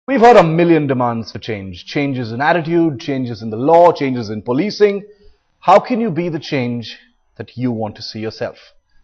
We've heard a million demands for change. Changes in attitude, changes in the law, changes in policing. How can you be the change that you want to see yourself?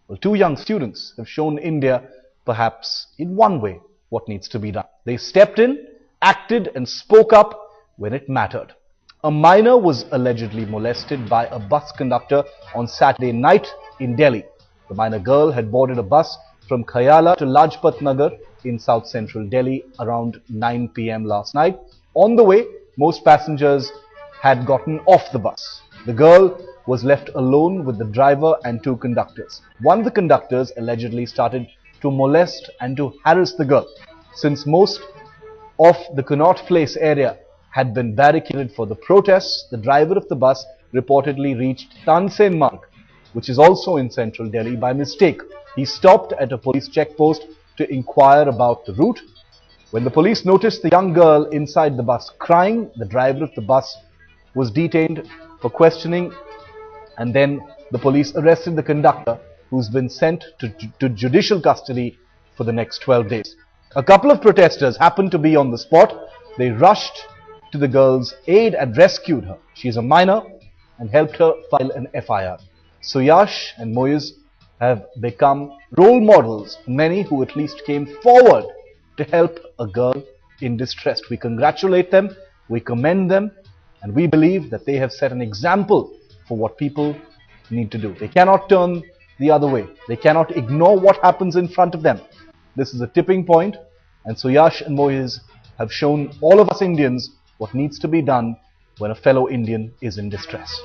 Well, two young students have shown India, perhaps in one way, what needs to be done. They stepped in, acted and spoke up when it mattered. A minor was allegedly molested by a bus conductor on Saturday night in Delhi. The minor girl had boarded a bus from Khayala to Lajpat Nagar in south central Delhi around 9 p.m. last night. On the way, most passengers had gotten off the bus. The girl was left alone with the driver and two conductors. One of the conductors allegedly started to molest and to harass the girl. Since most of the Connaught Place area had been barricaded for the protests, the driver of the bus reportedly reached Tansen Marg, which is also in central Delhi, by mistake. He stopped at a police checkpost to inquire about the route. When the police noticed the young girl inside the bus crying, the driver of the bus was detained for questioning, and then the police arrested the conductor, who's been sent to judicial custody for the next 12 days. A couple of protesters happened to be on the spot. They rushed to the girl's aid and rescued her. She is a minor, and helped her file an FIR. Suyash and Moiz have become role models for many who at least came forward to help a girl in distress. We congratulate them, we commend them, and we believe that they have set an example for what people need to do. They cannot turn the other way. They cannot ignore what happens in front of them. This is a tipping point, and Suyash and Moiz have shown all of us Indians what needs to be done when a fellow Indian is in distress.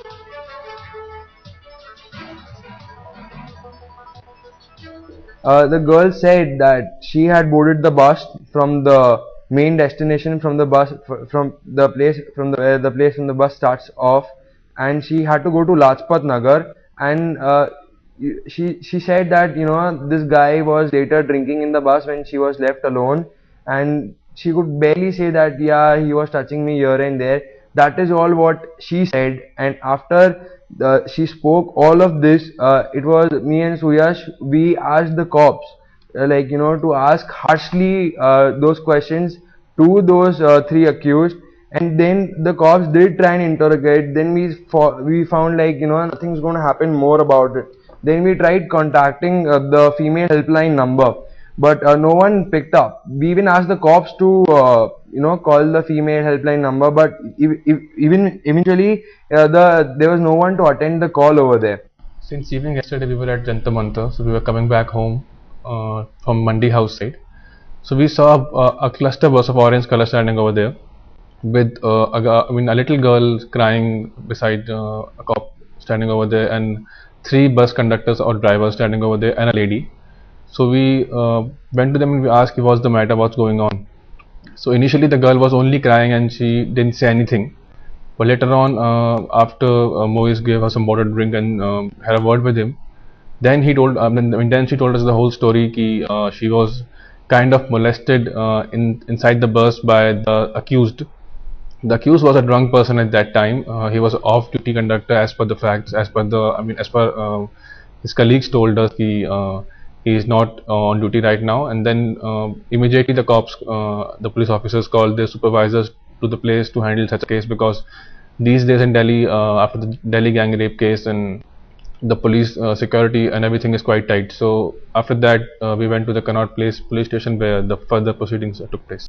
The girl said that she had boarded the bus from the main destination, from the bus from the place where the bus starts off, and she had to go to Lajpat Nagar. And she said that this guy was later drinking in the bus when she was left alone, and she could barely say that he was touching me here and there. That is all what she said. And after she spoke all of this, it was me and Suyash, we asked the cops to ask harshly those questions to those three accused. And then the cops did try and interrogate. Then we found nothing's going to happen more about it. Then we tried contacting the female helpline number, but no one picked up. We even asked the cops to call the female helpline number, but even eventually there was no one to attend the call over there. Since evening yesterday we were at Jantar Mantar, so we were coming back home from Mandi house side. So we saw a cluster bus of orange color standing over there with a little girl crying beside a cop standing over there, and three bus conductors or drivers standing over there, and a lady. So we went to them and we asked what's the matter, what's going on. So initially the girl was only crying and she didn't say anything. But later on, after Moiz gave her some bottled drink and had a word with him, then he told, then she told us the whole story. She was kind of molested inside the bus by the accused. The accused was a drunk person at that time. He was off-duty conductor, as per the facts. As per his colleagues told us, he is not on duty right now. And then immediately the police officers called their supervisors to the place to handle such a case, because these days in Delhi, after the Delhi gang rape case, and the police security and everything is quite tight. So after that we went to the Connaught Place police station, where the further proceedings took place.